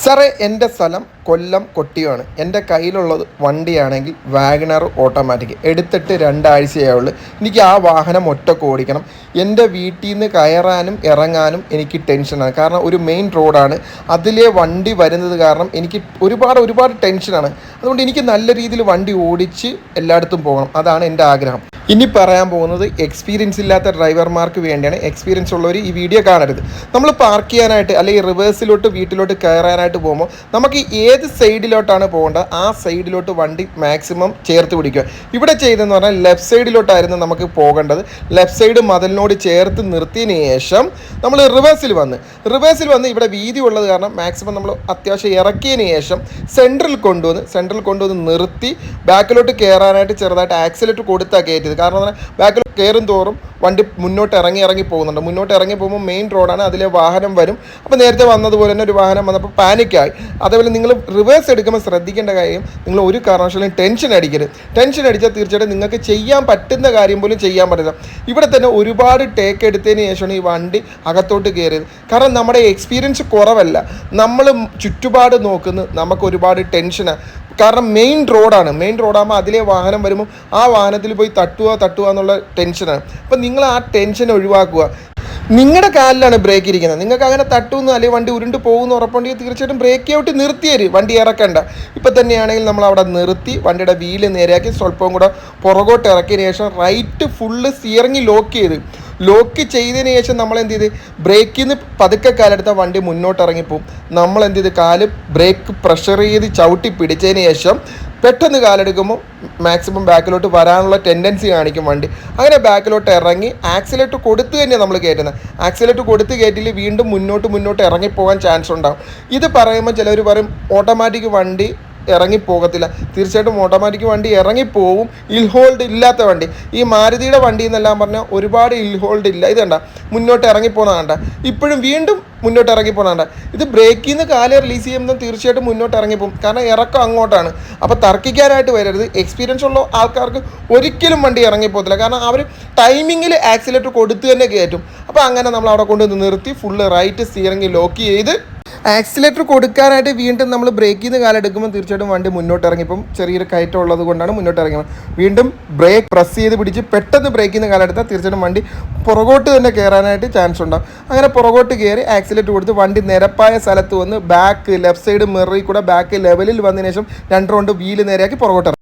സാറേ, എൻ്റെ സ്ഥലം കൊല്ലം കൊട്ടിയമാണ്. എൻ്റെ കയ്യിലുള്ളത് വണ്ടിയാണെങ്കിൽ വാഗണർ ഓട്ടോമാറ്റിക് എടുത്തിട്ട് 2 ആഴ്ചയായുള്ളൂ. എനിക്ക് ആ വാഹനം ഒറ്റക്ക് ഓടിക്കണം. എൻ്റെ വീട്ടിൽ നിന്ന് കയറാനും ഇറങ്ങാനും എനിക്ക് ടെൻഷനാണ്. കാരണം ഒരു മെയിൻ റോഡാണ്, അതിലെ വണ്ടി വരുന്നത് കാരണം എനിക്ക് ഒരുപാട് ടെൻഷനാണ്. അതുകൊണ്ട് എനിക്ക് നല്ല രീതിയിൽ വണ്ടി ഓടിച്ച് എല്ലായിടത്തും പോകണം. അതാണ് എൻ്റെ ആഗ്രഹം. ഇനി പറയാൻ പോകുന്നത് എക്സ്പീരിയൻസ് ഇല്ലാത്ത ഡ്രൈവർമാർക്ക് വേണ്ടിയാണ്. എക്സ്പീരിയൻസ് ഉള്ളവർ ഈ വീഡിയോ കാണരുത്. നമ്മൾ പാർക്ക് ചെയ്യാനായിട്ട് അല്ലെങ്കിൽ റിവേഴ്സിലോട്ട് വീട്ടിലോട്ട് കയറാനായിട്ട് പോകുമ്പോൾ നമുക്ക് ഏത് സൈഡിലോട്ടാണ് പോകേണ്ടത് ആ സൈഡിലോട്ട് വണ്ടി മാക്സിമം ചേർത്ത് പിടിക്കുക. ഇവിടെ ചെയ്തതെന്ന് പറഞ്ഞാൽ ലെഫ്റ്റ് സൈഡിലോട്ടായിരുന്നു നമുക്ക് പോകേണ്ടത്. ലെഫ്റ്റ് സൈഡ് മതിലിനോട് ചേർത്ത് നിർത്തിയതിന് ശേഷം നമ്മൾ റിവേഴ്സിൽ വന്ന് ഇവിടെ വീതി ഉള്ളത് കാരണം മാക്സിമം നമ്മൾ അത്യാവശ്യം ഇറക്കിയതിന് ശേഷം സെൻട്രൽ കൊണ്ടുവന്ന് നിർത്തി ബാക്കിലോട്ട് കയറാനായിട്ട് ചെറുതായിട്ട് ആക്സിലേറ്റ് കൊടുത്താൽ കയറ്റിയത്. കാരണം ബാക്കിൽ കയറും തോറും വണ്ടി മുന്നോട്ട് ഇറങ്ങി പോകുന്നുണ്ട്. മുന്നോട്ട് ഇറങ്ങി പോകുമ്പോൾ മെയിൻ റോഡാണ്, അതിലെ വാഹനം വരും. അപ്പോൾ നേരത്തെ വന്നതുപോലെ തന്നെ ഒരു വാഹനം വന്നപ്പോൾ പാനിക്കായി. അതേപോലെ നിങ്ങൾ റിവേഴ്സ് എടുക്കുമ്പോൾ ശ്രദ്ധിക്കേണ്ട കാര്യം, നിങ്ങൾ ഒരു കാരണവശാലും ടെൻഷൻ അടിക്കരുത്. ടെൻഷൻ അടിച്ചാൽ തീർച്ചയായിട്ടും നിങ്ങൾക്ക് ചെയ്യാൻ പറ്റുന്ന കാര്യം പോലും ചെയ്യാൻ പറ്റില്ല. ഇവിടെ തന്നെ ഒരുപാട് ടേക്ക് എടുത്തതിന് ശേഷമാണ് ഈ വണ്ടി അകത്തോട്ട് കയറിയത്. കാരണം നമ്മുടെ എക്സ്പീരിയൻസ് കുറവല്ല, നമ്മൾ ചുറ്റുപാട് നോക്കുന്നു, നമുക്ക് ഒരുപാട് ടെൻഷനാണ്. കാരണം മെയിൻ റോഡാകുമ്പോൾ അതിലെ വാഹനം വരുമ്പോൾ ആ വാഹനത്തിൽ പോയി തട്ടുക എന്നുള്ള ടെൻഷനാണ്. അപ്പം നിങ്ങൾ ആ ടെൻഷൻ ഒഴിവാക്കുക. നിങ്ങളുടെ കാലിലാണ് ബ്രേക്ക് ഇരിക്കുന്നത്. നിങ്ങൾക്ക് അങ്ങനെ തട്ടുമെന്ന് അല്ലെങ്കിൽ വണ്ടി ഉരുണ്ട് പോകുമെന്ന് ഉറപ്പുണ്ടെങ്കിൽ തീർച്ചയായിട്ടും ബ്രേക്ക് ഔട്ട് നിർത്തിയേര്, വണ്ടി ഇറക്കണ്ട. ഇപ്പം തന്നെയാണെങ്കിൽ നമ്മൾ അവിടെ നിർത്തി വണ്ടിയുടെ വീല് നേരെയാക്കി സ്വല്പം കൂടെ പുറകോട്ട് ഇറക്കിയതിന് ശേഷം റൈറ്റ് ഫുള്ള് സ്റ്റിയറിംഗ് ലോക്ക് ചെയ്തതിന് ശേഷം നമ്മൾ എന്ത് ചെയ്ത് ബ്രേക്കിൽ നിന്ന് പതുക്കെ കാലെടുത്താൽ വണ്ടി മുന്നോട്ട് ഇറങ്ങിപ്പോവും. നമ്മൾ എന്ത് ചെയ്ത് കാല് ബ്രേക്ക് പ്രഷർ ചെയ്ത് ചവിട്ടി പിടിച്ചതിന് ശേഷം പെട്ടെന്ന് കാലെടുക്കുമ്പോൾ മാക്സിമം ബാക്കിലോട്ട് വരാനുള്ള ടെൻഡൻസി കാണിക്കും വണ്ടി. അങ്ങനെ ബാക്കിലോട്ട് ഇറങ്ങി ആക്സിലേറ്റ് കൊടുത്ത് തന്നെയാണ് നമ്മൾ കയറ്റുന്നത്. ആക്സിലേറ്റ് കൊടുത്ത് കയറ്റിൽ വീണ്ടും മുന്നോട്ട് ഇറങ്ങിപ്പോകാൻ ചാൻസ് ഉണ്ടാകും. ഇത് പറയുമ്പോൾ ചിലർ പറയും ഓട്ടോമാറ്റിക് വണ്ടി ഇറങ്ങിപ്പോകത്തില്ല. തീർച്ചയായിട്ടും ഓട്ടോമാറ്റിക് വണ്ടി ഇറങ്ങിപ്പോവും. ഇൽഹോൾഡ് ഇല്ലാത്ത വണ്ടി, ഈ മാരുതിയുടെ വണ്ടി എന്നെല്ലാം പറഞ്ഞാൽ ഒരുപാട് ഇൽഹോൾഡ് ഇല്ല. ഇത് കണ്ട മുന്നോട്ട് ഇറങ്ങിപ്പോകുന്ന കണ്ട, ഇപ്പോഴും വീണ്ടും മുന്നോട്ട് ഇറങ്ങിപ്പോകുന്ന കണ്ട. ഇത് ബ്രേക്കിൽ നിന്ന് കാല് റിലീസ് ചെയ്യുമ്പോൾ തീർച്ചയായിട്ടും മുന്നോട്ട് ഇറങ്ങിപ്പോകും. കാരണം ഇറക്കം അങ്ങോട്ടാണ്. അപ്പോൾ തർക്കിക്കാനായിട്ട് വരരുത്. എക്സ്പീരിയൻസ് ഉള്ള ആൾക്കാർക്ക് ഒരിക്കലും വണ്ടി ഇറങ്ങിപ്പോകത്തില്ല. കാരണം അവർ ടൈമിങ്ങിൽ ആക്സിലേറ്റർ കൊടുത്ത് തന്നെ കയറ്റും. അപ്പോൾ അങ്ങനെ നമ്മൾ അവിടെ കൊണ്ട് നിർത്തി ഫുള്ള് റൈറ്റ് സ്റ്റിയറിംഗ് ലോക്ക് ചെയ്ത് ആക്സിലേറ്റർ കൊടുക്കാനായിട്ട് വീണ്ടും നമ്മൾ ബ്രേക്കിൽ നിന്ന് കാലെടുക്കുമ്പോൾ തീർച്ചയായിട്ടും വണ്ടി മുന്നോട്ട് ഇറങ്ങിപ്പം ചെറിയൊരു കയറ്റം ഉള്ളത് കൊണ്ടാണ് മുന്നോട്ട് ഇറങ്ങിയത്. വീണ്ടും ബ്രേക്ക് പ്രസ് ചെയ്ത് പിടിച്ച് പെട്ടെന്ന് ബ്രേക്കിൽ നിന്ന് കാലെടുത്താൽ തീർച്ചയായിട്ടും വണ്ടി പുറകോട്ട് തന്നെ കയറാനായിട്ട് ചാൻസ് ഉണ്ടാകും. അങ്ങനെ പുറകോട്ട് കയറി ആക്സിലേറ്റർ കൊടുത്ത് വണ്ടി നിരപ്പായ സ്ഥലത്ത് വന്ന് ലെഫ്റ്റ് സൈഡ് മിററിൽ കൂടെ ബാക്ക് ലെവലിൽ വന്നതിന് ശേഷം 2 റൗണ്ട് വീല് നേരെയാക്കി പുറകോട്ട് ഇറങ്ങും.